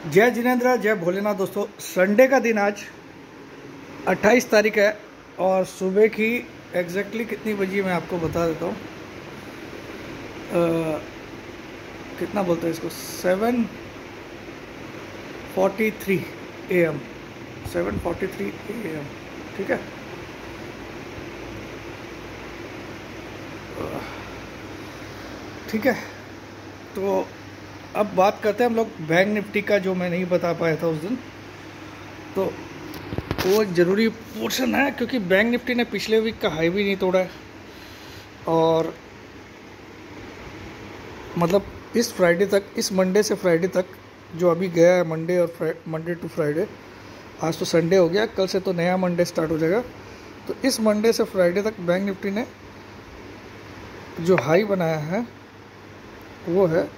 जय जिनेंद्र, जय भोलेनाथ। दोस्तों, संडे का दिन आज 28 तारीख है और सुबह की एग्जैक्टली कितनी बजी मैं आपको बता देता हूँ। कितना बोलते हैं इसको, 7:43 AM। 7:43 AM, ठीक है। ठीक है, तो अब बात करते हैं हम लोग बैंक निफ्टी का, जो मैं नहीं बता पाया था उस दिन। तो वो एक ज़रूरी पोर्शन है, क्योंकि बैंक निफ्टी ने पिछले वीक का हाई भी नहीं तोड़ा है और मतलब इस फ्राइडे तक, इस मंडे से फ्राइडे तक जो अभी गया है, मंडे टू फ्राइडे। आज तो संडे हो गया, कल से तो नया मंडे स्टार्ट हो जाएगा। तो इस मंडे से फ्राइडे तक बैंक निफ्टी ने जो हाई बनाया है वो है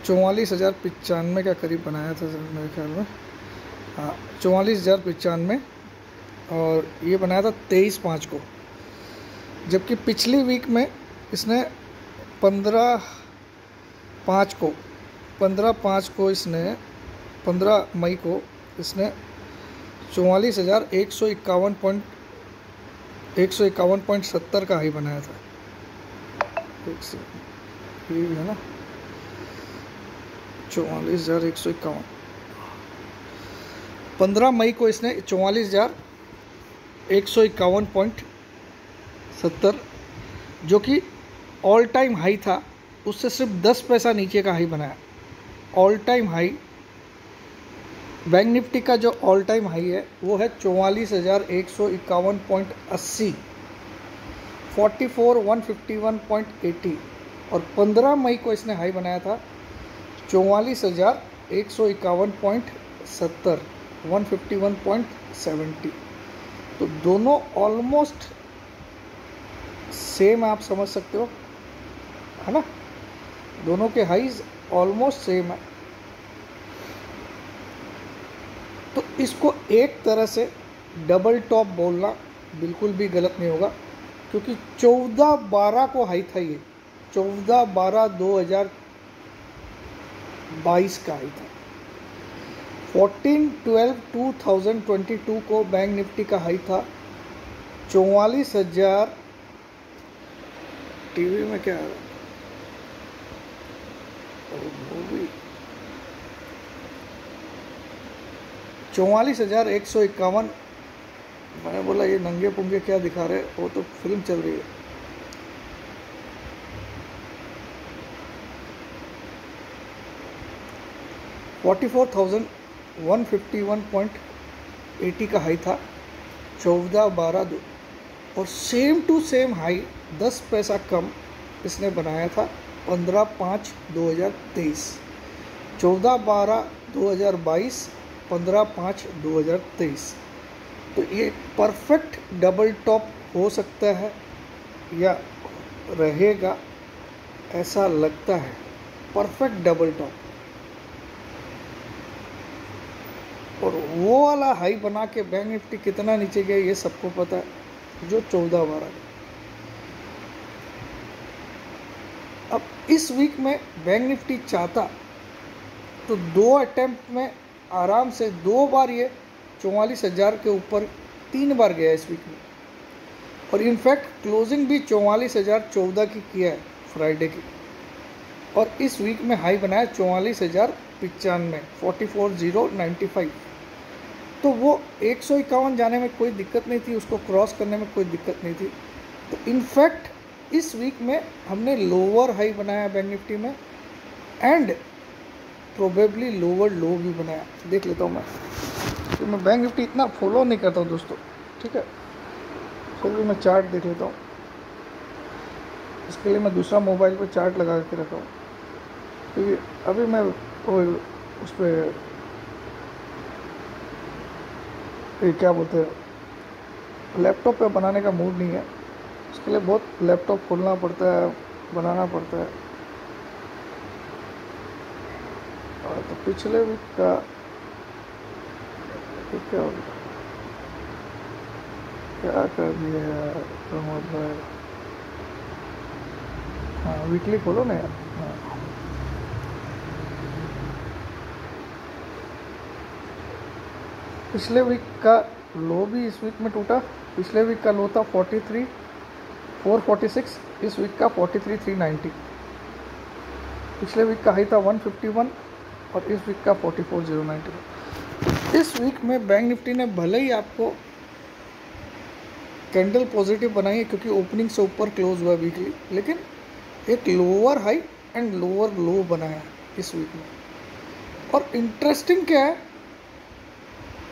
44,095 के करीब बनाया था मेरे ख्याल में। हाँ, 44,095, और ये बनाया था 23/5 को। जबकि पिछली वीक में इसने 15/5 को इसने 15 मई को इसने 44,151.70 का हाई बनाया था। एक सेकंड, ये है ना, 44,151। 15 मई को इसने 44,151.70, जो कि ऑल टाइम हाई था, उससे सिर्फ 10 पैसा नीचे का हाई बनाया। All time high bank Nifty का जो ऑल टाइम हाई है वो है 44,151.80, 44,151.80। और 15 मई को इसने हाई बनाया था 44,151.70, 151.70। तो दोनों ऑलमोस्ट सेम आप समझ सकते हो, है ना। दोनों के हाईज ऑलमोस्ट सेम है। तो इसको एक तरह से डबल टॉप बोलना बिल्कुल भी गलत नहीं होगा, क्योंकि 14/12 को हाई था। ये 14/12/2022 का हाई था। 14/12/2022 को बैंक निफ्टी का हाई था 44,000। टीवी में क्या है, वो भी 44,151। मैंने बोला ये नंगे पुंगे क्या दिखा रहे, वो तो फिल्म चल रही है। $44,151.80 का हाई था 14/12। और सेम टू सेम हाई 10 पैसा कम इसने बनाया था 15/5/2023। 14/12/2022, 15/5/2023। तो ये परफेक्ट डबल टॉप हो सकता है या रहेगा, ऐसा लगता है। Perfect double top. और वो वाला हाई बना के बैंक निफ्टी कितना नीचे गया ये सबको पता है, जो 14/12। अब इस वीक में बैंक निफ्टी चाहता तो 2 अटेम्प्ट में आराम से 2 बार ये 44,000 के ऊपर 3 बार गया इस वीक में। और इनफैक्ट क्लोजिंग भी 44,014 की किया है फ्राइडे की। और इस वीक में हाई बनाया 44,095, 44,095। तो वो 151 जाने में कोई दिक्कत नहीं थी, उसको क्रॉस करने में कोई दिक्कत नहीं थी। तो इनफैक्ट इस वीक में हमने लोअर हाई बनाया बैंक निफ्टी में, एंड प्रोबेबली लोअर लो भी बनाया। देख लेता हूँ मैं, तो मैं बैंक निफ्टी इतना फॉलो नहीं करता हूँ दोस्तों, ठीक है। फिर भी मैं चार्ट देख लेता हूँ। इसके लिए मैं दूसरा मोबाइल पर चार्ट लगा के रखा हूँ, क्योंकि अभी मैं उस पर क्या बोलते हैं, लैपटॉप पे बनाने का मूड नहीं है। उसके लिए बहुत लैपटॉप खोलना पड़ता है, बनाना पड़ता है। और तो पिछले वीक का क्या हो गया, क्या कर दिया यार प्रमोद भाई। हाँ, वीकली खोलो ना यार। हाँ, पिछले वीक का लो भी इस वीक में टूटा। पिछले वीक का लो था 43,446, इस वीक का 43,390। पिछले वीक का हाई था 151 और इस वीक का 44,090। इस वीक में बैंक निफ्टी ने भले ही आपको कैंडल पॉजिटिव बनाई है क्योंकि ओपनिंग से ऊपर क्लोज हुआ वीकली, लेकिन एक लोअर हाई एंड लोअर लो बनाया इस वीक में। और इंटरेस्टिंग क्या है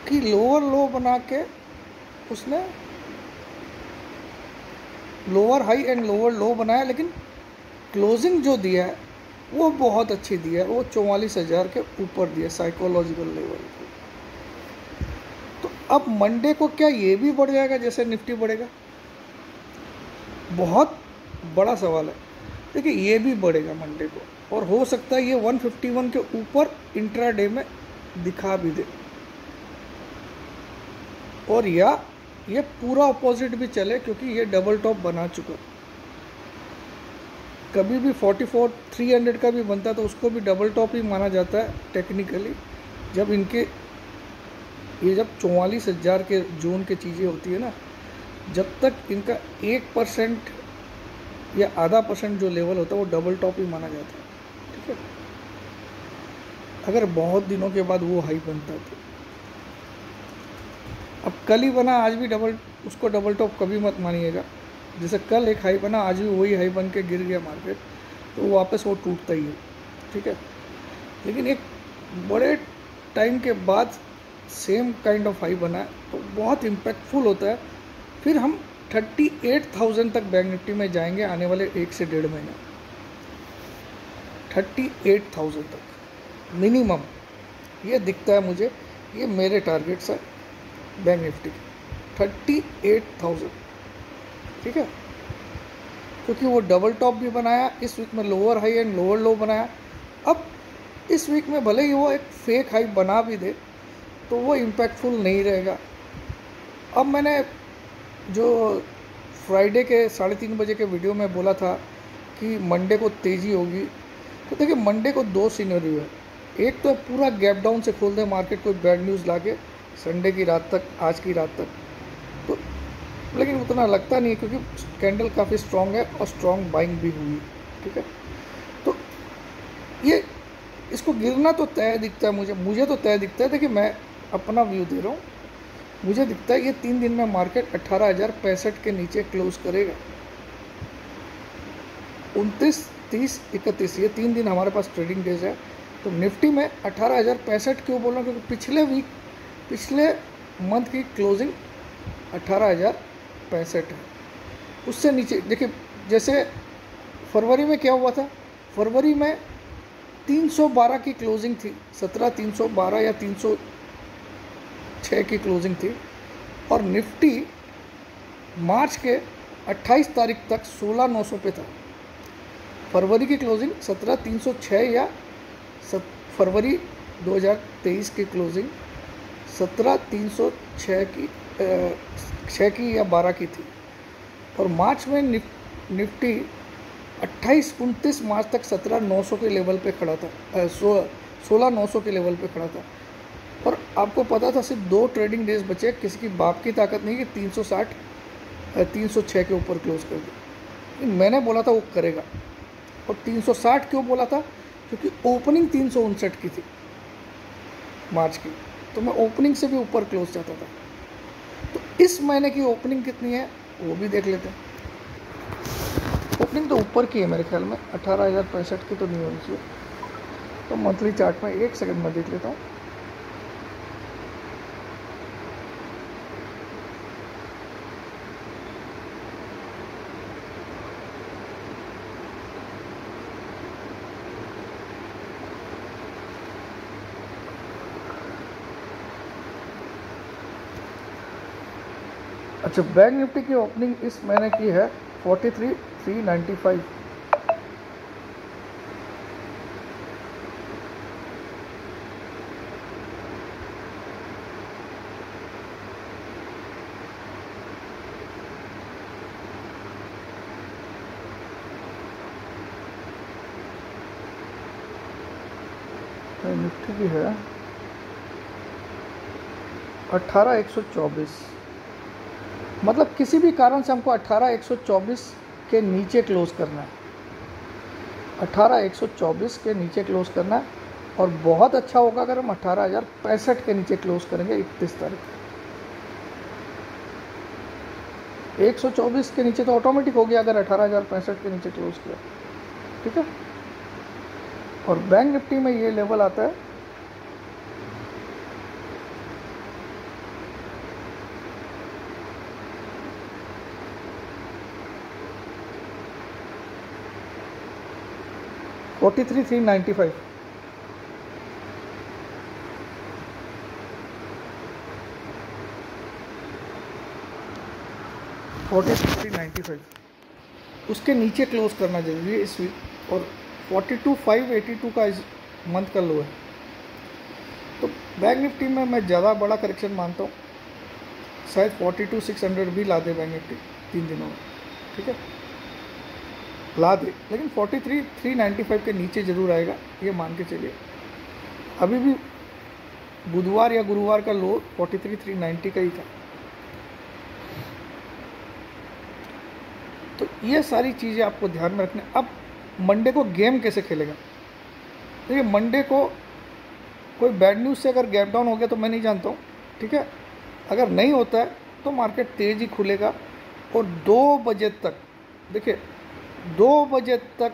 कि लोअर लो बना के उसने लोअर हाई एंड लोअर लो बनाया, लेकिन क्लोजिंग जो दिया है वो बहुत अच्छी दिया है। वो 44,000 के ऊपर दिया साइकोलॉजिकल लेवल पे। तो अब मंडे को क्या ये भी बढ़ जाएगा जैसे निफ्टी बढ़ेगा? बहुत बड़ा सवाल है। देखिए ये भी बढ़ेगा मंडे को, और हो सकता है ये 151 के ऊपर इंट्राडे में दिखा भी दे, और या ये पूरा अपोजिट भी चले क्योंकि ये डबल टॉप बना चुका। कभी भी 44,300 का भी बनता है तो उसको भी डबल टॉप ही माना जाता है टेक्निकली। जब इनके ये जब 44,000 के जोन की चीज़ें होती है ना, जब तक इनका 1% या आधा % जो लेवल होता है वो डबल टॉप ही माना जाता है। ठीक है, अगर बहुत दिनों के बाद वो हाई बनता है तो। अब कल ही बना आज भी उसको डबल टॉप कभी मत मानिएगा। जैसे कल एक हाई बना आज भी वही हाई बन के गिर गया मार्केट, तो वापस वो टूटता ही है। ठीक है, लेकिन एक बड़े टाइम के बाद सेम काइंड ऑफ हाई बना है तो बहुत इम्पैक्टफुल होता है। फिर हम 38,000 तक बैंक निफ्टी में जाएंगे आने वाले 1 से 1.5 महीने। 38,000 तक मिनिमम ये दिखता है मुझे, ये मेरे टारगेट्स है बैंक निफ्टी की 38,000। ठीक है, क्योंकि वो डबल टॉप भी बनाया इस वीक में, लोअर हाई एंड लोअर लो बनाया। अब इस वीक में भले ही वो एक फेक हाई बना भी दे तो वो इम्पैक्टफुल नहीं रहेगा। अब मैंने जो फ्राइडे के 3:30 बजे के वीडियो में बोला था कि मंडे को तेज़ी होगी, तो देखिए मंडे को 2 सिनेरियो है। एक तो पूरा गैप डाउन से खोल दे मार्केट, कोई बैड न्यूज़ लाके संडे की रात तक, आज की रात तक, तो लेकिन उतना लगता नहीं है क्योंकि कैंडल काफ़ी स्ट्रॉन्ग है और स्ट्रॉन्ग बाइंग भी हुई। ठीक है, तो ये इसको गिरना तो तय दिखता है मुझे तो तय दिखता है। देखिए मैं अपना व्यू दे रहा हूँ, मुझे दिखता है ये 3 दिन में मार्केट 18,065 के नीचे क्लोज करेगा। 29, 30, 31 ये 3 दिन हमारे पास ट्रेडिंग डेज है। तो निफ्टी में 18,065 क्यों बोल रहा हूँ? क्योंकि पिछले मंथ की क्लोजिंग 18,065 है। उससे नीचे देखिए, जैसे फरवरी में क्या हुआ था, फरवरी में 312 की क्लोजिंग थी, 17,312 या 306 की क्लोजिंग थी, और निफ्टी मार्च के 28 तारीख तक 16,900 पे था। फरवरी की क्लोजिंग 17,306 या फरवरी 2023 की क्लोजिंग 17,306 की 6 की या 12 की थी, और मार्च में निफ्टी 28-29 मार्च तक 17,900 के लेवल पे खड़ा था, 16,900 के लेवल पे खड़ा था। और आपको पता था सिर्फ 2 ट्रेडिंग डेज बचे, किसी की बाप की ताकत नहीं कि 360 306 के ऊपर क्लोज कर दे। मैंने बोला था वो करेगा, और 360 क्यों बोला था? क्योंकि ओपनिंग 359 की थी मार्च की, तो मैं ओपनिंग से भी ऊपर क्लोज चाहता था। तो इस महीने की ओपनिंग कितनी है वो भी देख लेते हैं। ओपनिंग तो ऊपर की है मेरे ख्याल में, 18,065 की तो नहीं होनी चाहिए। तो मंथली चार्ट में 1 सेकंड में देख लेता हूँ। अच्छा, बैंक निफ्टी की ओपनिंग इस महीने की है 43,395। निफ्टी की है 18,124, मतलब किसी भी कारण से हमको 18,124 के नीचे क्लोज करना है, 18,124 के नीचे क्लोज करना है। और बहुत अच्छा होगा अगर हम 18,065 के नीचे क्लोज करेंगे 31 तारीख। 124 के नीचे तो ऑटोमेटिक हो गया अगर 18,065 के नीचे क्लोज किया, ठीक है। और बैंक निफ्टी में ये लेवल आता है 43,395। उसके नीचे क्लोज करना जरूरी है इस वीक। और 42,582 का इस मंथ का लो है। तो बैंक निफ्टी में मैं ज़्यादा बड़ा करेक्शन मानता हूँ, शायद 42,600 भी ला दे बैंक निफ्टी 3 दिनों में, ठीक है, ला दे, लेकिन 43,395 के नीचे ज़रूर आएगा, ये मान के चलिए। अभी भी बुधवार या गुरुवार का लो 43,390 का ही था। तो ये सारी चीज़ें आपको ध्यान में रखना। अब मंडे को गेम कैसे खेलेगा? देखिए, मंडे को कोई बैड न्यूज़ से अगर गैप डाउन हो गया तो मैं नहीं जानता हूँ, ठीक है। अगर नहीं होता है तो मार्केट तेज़ ही खुलेगा। और 2 बजे तक, देखिए 2 बजे तक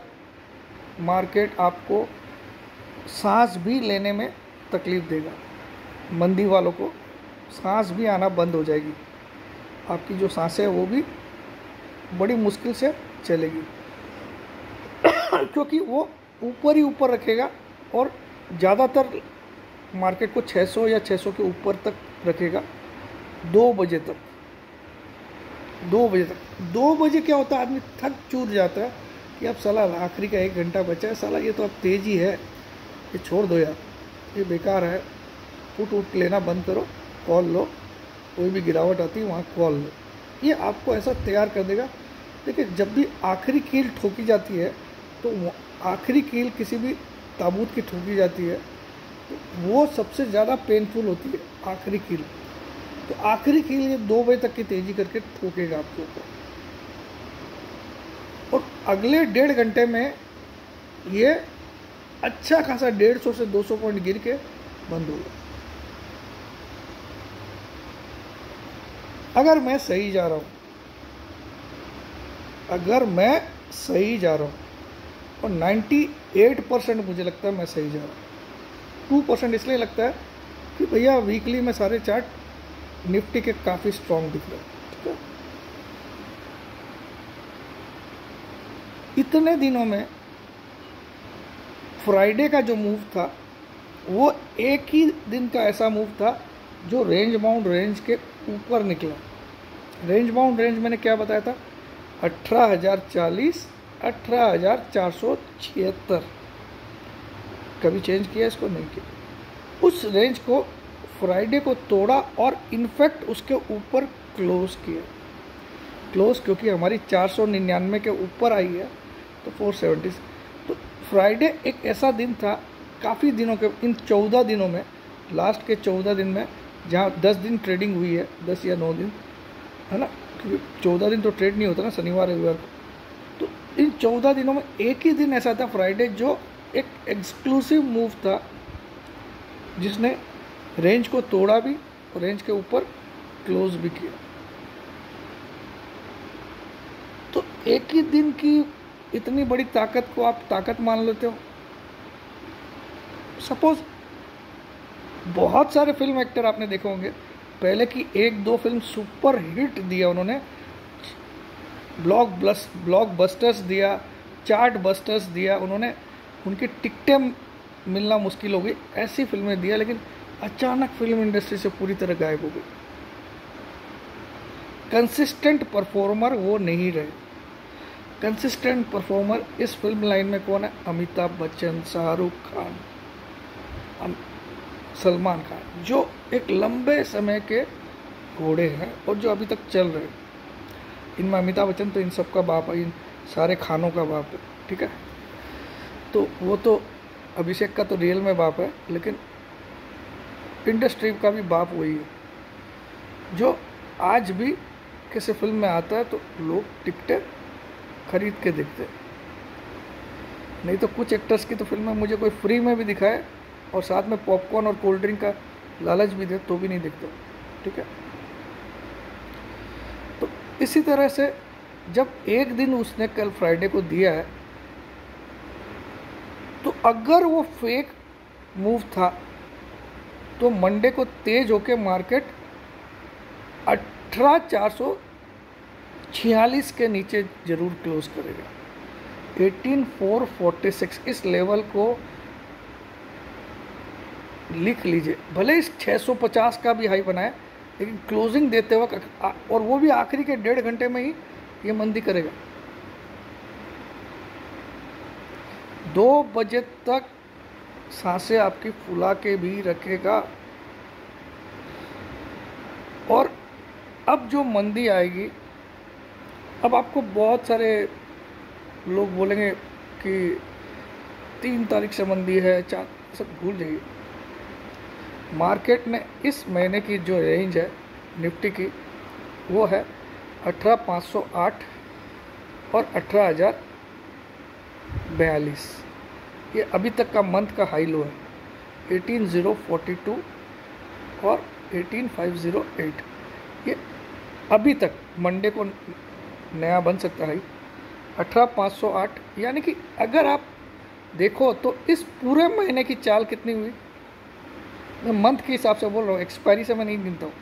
मार्केट आपको सांस भी लेने में तकलीफ़ देगा। मंदी वालों को सांस भी आना बंद हो जाएगी, आपकी जो सांसें हैं वो भी बड़ी मुश्किल से चलेगी क्योंकि वो ऊपर ही ऊपर रखेगा और ज़्यादातर मार्केट को 600 या 600 के ऊपर तक रखेगा 2 बजे तक। 2 बजे क्या होता है, आदमी थक चूर जाता है कि अब साला आखिरी का 1 घंटा बचा है, साला ये तो अब तेज़ी है, ये छोड़ दो यार, ये बेकार है, उठ लेना बंद करो, कॉल लो, कोई भी गिरावट आती है वहाँ कॉल लो। ये आपको ऐसा तैयार कर देगा। देखिए, जब भी आखिरी कील ठोकी जाती है तो आखिरी कील किसी भी ताबूत की ठोकी जाती है तो वो सबसे ज़्यादा पेनफुल होती है, आखिरी कील। तो आखिरी कील ये 2 बजे तक की तेज़ी करके ठोकेगा आपके ऊपर, और अगले 1.5 घंटे में ये अच्छा खासा 150 से 200 पॉइंट गिर के बंद होगा। अगर मैं सही जा रहा हूँ, अगर मैं सही जा रहा हूँ, और 98% मुझे लगता है मैं सही जा रहा हूँ। 2% इसलिए लगता है कि भैया वीकली में सारे चार्ट निफ्टी के काफ़ी स्ट्रॉन्ग दिख रहे हैं, ठीक है। इतने दिनों में फ्राइडे का जो मूव था वो एक ही दिन का ऐसा मूव था जो रेंज बाउंड रेंज के ऊपर निकला। रेंज बाउंड रेंज मैंने क्या बताया था, 18,040, 18,476। कभी चेंज किया इसको? नहीं किया। उस रेंज को फ्राइडे को तोड़ा और इनफैक्ट उसके ऊपर क्लोज किया। क्लोज क्योंकि हमारी 499 के ऊपर आई है तो 470। तो फ्राइडे एक ऐसा दिन था काफ़ी दिनों के, इन 14 दिनों में, लास्ट के 14 दिन में, जहाँ 10 दिन ट्रेडिंग हुई है, 10 या 9 दिन, है ना, क्योंकि 14 दिन तो ट्रेड नहीं होता ना, शनिवार रविवार को। तो इन 14 दिनों में एक ही दिन ऐसा था फ्राइडे जो एक एक्सक्लूसिव मूव था, जिसने रेंज को तोड़ा भी और रेंज के ऊपर क्लोज भी किया। तो एक ही दिन की इतनी बड़ी ताकत को आप ताकत मान लेते हो। सपोज बहुत सारे फिल्म एक्टर आपने देखे होंगे, पहले की 1-2 फिल्म सुपर हिट दिया उन्होंने, ब्लॉकबस्टर्स दिया, चार्ट बस्टर्स दिया उन्होंने, उनकी टिकटें मिलना मुश्किल हो गई, ऐसी फिल्में दिया, लेकिन अचानक फिल्म इंडस्ट्री से पूरी तरह गायब हो गई। कंसिस्टेंट परफॉर्मर वो नहीं रहे। कंसिस्टेंट परफॉर्मर इस फिल्म लाइन में कौन है? अमिताभ बच्चन, शाहरुख खान, सलमान खान, जो एक लंबे समय के घोड़े हैं और जो अभी तक चल रहे हैं। इनमें अमिताभ बच्चन तो इन सब का बाप है, इन सारे खानों का बाप है, ठीक है। तो वो तो अभिषेक का तो रियल में बाप है, लेकिन इंडस्ट्री का भी बाप वही है। जो आज भी किसी फिल्म में आता है तो लोग टिकटें खरीद के देखते हैं। नहीं तो कुछ एक्टर्स की तो फिल्में मुझे कोई फ्री में भी दिखाए और साथ में पॉपकॉर्न और कोल्ड ड्रिंक का लालच भी दे तो भी नहीं देखते। ठीक है, तो इसी तरह से जब एक दिन उसने कल फ्राइडे को दिया है, तो अगर वो फेक मूव था तो मंडे को तेज होके मार्केट 18,446 के नीचे जरूर क्लोज करेगा। 18,446 इस लेवल को लिख लीजिए। भले इस 650 का भी हाई बनाए, लेकिन क्लोजिंग देते वक्त और वो भी आखिरी के 1.5 घंटे में ही ये मंदी करेगा। 2 बजे तक सांसें आपकी फुला के भी रखेगा। और अब जो मंदी आएगी, अब आपको बहुत सारे लोग बोलेंगे कि 3 तारीख से मंदी है, 4, सब भूल जाइए। मार्केट ने इस महीने की जो रेंज है निफ्टी की, वो है 18,508 और 18,042। ये अभी तक का मंथ का हाई लो है। 18,042 और 18,508 ये अभी तक मंडे को नया बन सकता है। 18,508 यानी कि अगर आप देखो तो इस पूरे महीने की चाल कितनी हुई। मैं मंथ के हिसाब से बोल रहा हूँ, एक्सपायरी से मैं नहीं गिनता हूँ।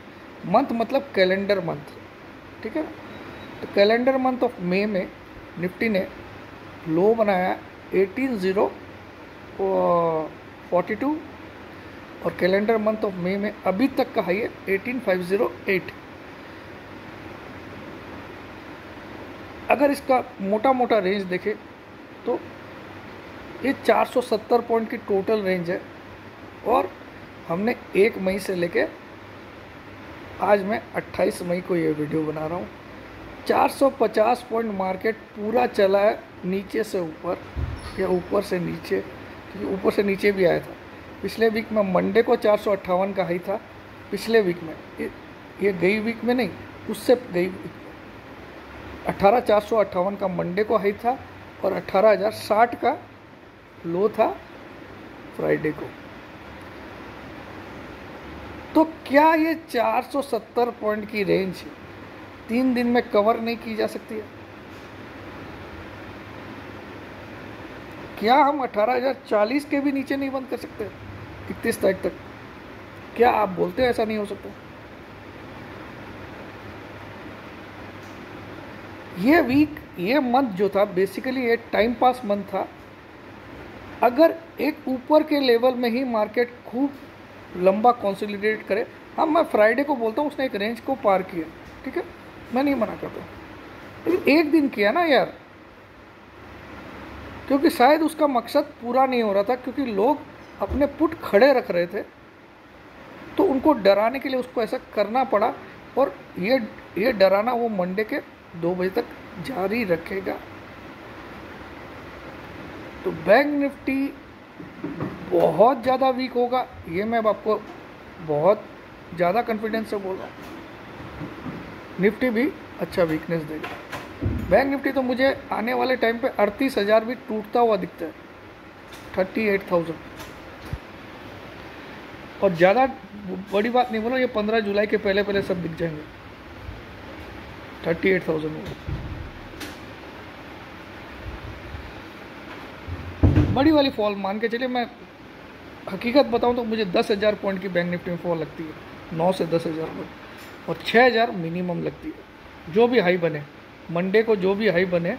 मंथ मतलब कैलेंडर मंथ, ठीक है। तो कैलेंडर मंथ ऑफ मई में निफ्टी ने लो बनाया 18,042 और कैलेंडर मंथ ऑफ मई में अभी तक का हाई है 18,508। अगर इसका मोटा मोटा रेंज देखें तो ये 470 पॉइंट की टोटल रेंज है। और हमने 1 मई से लेके आज मैं 28 मई को ये वीडियो बना रहा हूँ। 450 पॉइंट मार्केट पूरा चला है नीचे से ऊपर या ऊपर से नीचे, क्योंकि ऊपर से नीचे भी आया था। पिछले वीक में मंडे को 458 का हाई था। पिछले वीक में ये गई वीक में नहीं, उससे गई वीक में 18,458 का मंडे को हाई था और 18,060 का लो था फ्राइडे को। तो क्या ये 470 पॉइंट की रेंज 3 दिन में कवर नहीं की जा सकती है? क्या हम 18,040 के भी नीचे नहीं बंद कर सकते 31 तारीख तक? क्या आप बोलते हैं ऐसा नहीं हो सकता? ये वीक, ये मंथ जो था बेसिकली ये टाइम पास मंथ था। अगर एक ऊपर के लेवल में ही मार्केट खूब लंबा कंसोलिडेट करे, हाँ मैं फ्राइडे को बोलता हूँ उसने एक रेंज को पार किया, ठीक है, मैं नहीं मना करता, लेकिन एक दिन किया ना यार, क्योंकि शायद उसका मकसद पूरा नहीं हो रहा था, क्योंकि लोग अपने पुट खड़े रख रहे थे तो उनको डराने के लिए उसको ऐसा करना पड़ा। और ये डराना वो मंडे के 2 बजे तक जारी रखेगा। तो बैंक निफ्टी बहुत ज़्यादा वीक होगा, ये मैं आपको बहुत ज़्यादा कॉन्फिडेंस से बोल रहा हूँ। निफ्टी भी अच्छा वीकनेस देगा। बैंक निफ्टी तो मुझे आने वाले टाइम पे 38,000 भी टूटता हुआ दिखता है, 38,000। और ज़्यादा बड़ी बात नहीं बोलो, ये 15 जुलाई के पहले सब दिख जाएंगे 38,000 में। बड़ी वाली फॉल मान के चलिए, मैं हकीकत बताऊं तो मुझे 10,000 पॉइंट की बैंक निफ्टी में फॉल लगती है, 9 से 10,000 पॉइंट, और 6,000 मिनिमम लगती है। जो भी हाई बने मंडे को, जो भी हाई बने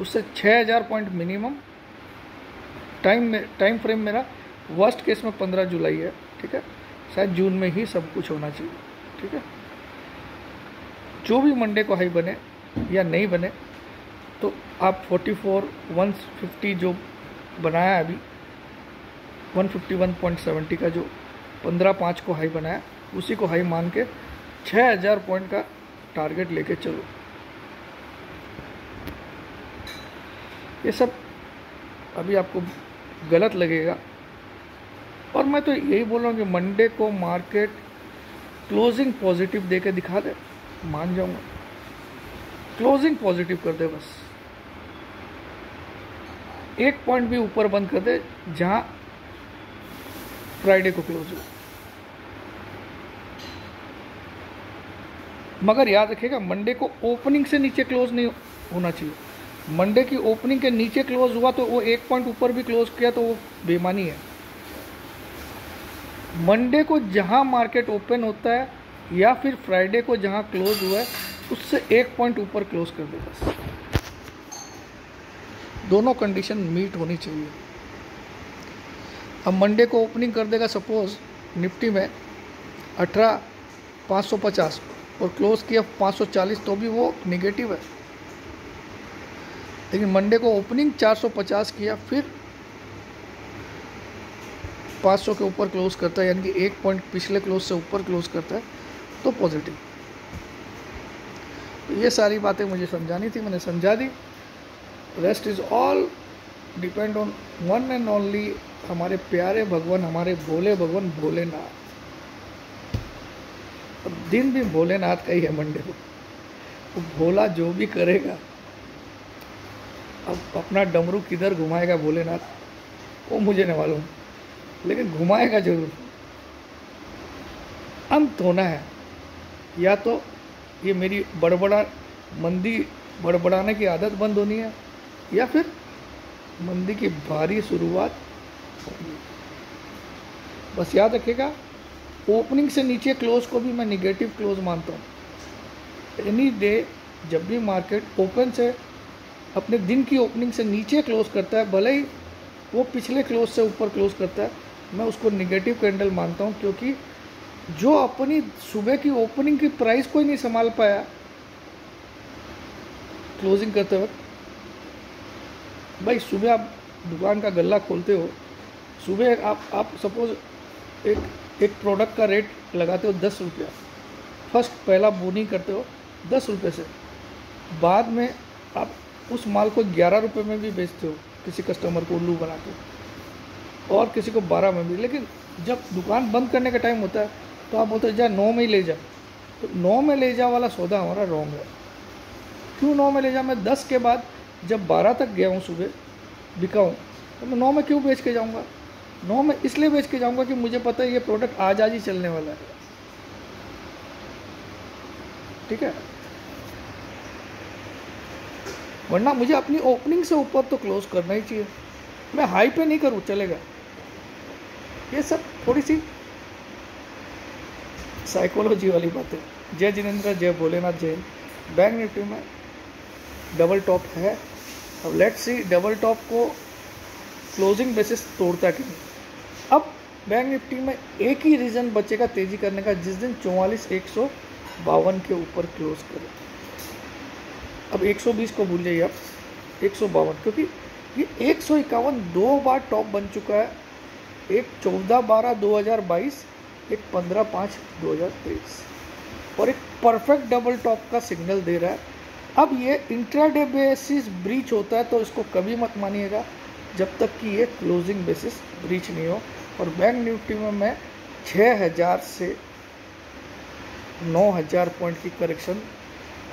उससे 6,000 पॉइंट मिनिमम। टाइम फ्रेम मेरा वर्स्ट केस में 15 जुलाई है, ठीक है, शायद जून में ही सब कुछ होना चाहिए, ठीक है। जो भी मंडे को हाई बने या नहीं बने तो आप 44,150 जो बनाया अभी 151.70 का जो 15/5 को हाई बनाया, उसी को हाई मान के 6,000 पॉइंट का टारगेट लेके चलो। ये सब अभी आपको गलत लगेगा, और मैं तो यही बोल रहा हूँ कि मंडे को मार्केट क्लोजिंग पॉजिटिव दे के दिखा दे, मान जाऊंगा। क्लोजिंग पॉजिटिव कर दे, बस एक पॉइंट भी ऊपर बंद कर दे जहां फ्राइडे को क्लोज हो। मगर याद रखिएगा, मंडे को ओपनिंग से नीचे क्लोज नहीं होना चाहिए। मंडे की ओपनिंग के नीचे क्लोज हुआ तो वो एक पॉइंट ऊपर भी क्लोज किया तो वो बेईमानी है। मंडे को जहां मार्केट ओपन होता है या फिर फ्राइडे को जहां क्लोज हुआ है उससे एक पॉइंट ऊपर क्लोज कर दे, बस दोनों कंडीशन मीट होनी चाहिए। अब मंडे को ओपनिंग कर देगा सपोज निफ्टी में 18,550 और क्लोज किया 540 तो भी वो निगेटिव है। लेकिन मंडे को ओपनिंग 450 किया फिर 500 के ऊपर क्लोज करता है, यानी कि एक पॉइंट पिछले क्लोज से ऊपर क्लोज करता है तो पॉजिटिव। तो ये सारी बातें मुझे समझानी थी, मैंने समझा दी। Rest is all depend on one and only हमारे प्यारे भगवान, हमारे भोले भगवान भोलेनाथ। और दिन भी भोलेनाथ का ही है मंडे को। तो भोला जो भी करेगा, अब अपना डमरू किधर घुमाएगा भोलेनाथ वो मुझे नहीं मालूम, लेकिन घुमाएगा जरूर। अंत होना है, या तो ये मेरी मंदी बड़बड़ाने की आदत बंद होनी है, या फिर मंदी की भारी शुरुआत होगी। बस याद रखिएगा, ओपनिंग से नीचे क्लोज को भी मैं निगेटिव क्लोज मानता हूँ। एनी डे जब भी मार्केट ओपन से अपने दिन की ओपनिंग से नीचे क्लोज करता है, भले ही वो पिछले क्लोज से ऊपर क्लोज करता है, मैं उसको निगेटिव कैंडल मानता हूँ। क्योंकि जो अपनी सुबह की ओपनिंग की प्राइस को ही नहीं संभाल पाया क्लोजिंग करते वक्त। भाई सुबह आप दुकान का गल्ला खोलते हो, सुबह आप सपोज एक प्रोडक्ट का रेट लगाते हो 10 रुपया, फर्स्ट पहला बोनी करते हो 10 रुपये से, बाद में आप उस माल को 11 रुपये में भी बेचते हो किसी कस्टमर को उल्लू बना के, और किसी को 12 में भी। लेकिन जब दुकान बंद करने का टाइम होता है तो आप बोलते हो जा 9 में ही ले जा। तो 9 में ले जा वाला सौदा हमारा रॉन्ग है। क्यों 9 में ले जा? मैं 10 के बाद जब 12 तक गया हूँ सुबह बिका हूँ, तो मैं 9 में क्यों बेच के जाऊँगा? 9 में इसलिए बेच के जाऊँगा कि मुझे पता है ये प्रोडक्ट आज ही चलने वाला है। ठीक है, वरना मुझे अपनी ओपनिंग से ऊपर तो क्लोज करना ही चाहिए। मैं हाई पे नहीं करूँ चलेगा। ये सब थोड़ी सी साइकोलॉजी वाली बातें। जय जिनेंद्र, जय भोलेनाथ, जय। बैंक निफ्टी में डबल टॉप है। अब लेट्स सी डबल टॉप को क्लोजिंग बेसिस तोड़ता कि नहीं। अब बैंक निफ्टी में एक ही रीज़न बचेगा तेज़ी करने का, जिस दिन 44,152 के ऊपर क्लोज करे। अब 120 को भूल जाइए, अब 152, क्योंकि ये 151 दो बार टॉप बन चुका है। एक 14/12/2022, एक 15/5/2023, और एक परफेक्ट डबल टॉप का सिग्नल दे रहा है। अब ये इंट्राडे बेसिस ब्रीच होता है तो इसको कभी मत मानिएगा जब तक कि ये क्लोजिंग बेसिस ब्रीच नहीं हो। और बैंक निफ्टी में मैं 6,000 से 9,000 पॉइंट की करेक्शन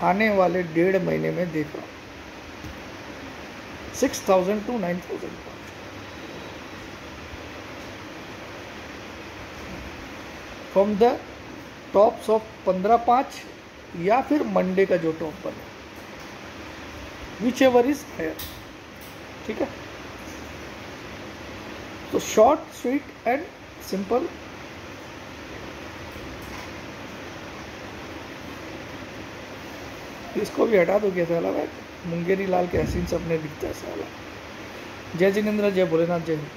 आने वाले 1.5 महीने में देख रहा हूँ। 6,000 to 9,000 from the tops of 15/5 या फिर मंडे का जो टॉप बने, विच एवर इज हायर। ठीक है, तो शॉर्ट, स्वीट एंड सिंपल। इसको भी हटा दो क्या साला भाई, मुंगेरी लाल के हसीन सपने दिखता है साला। जय जिनेंद्र, जय भोलेनाथ, जय हिंद।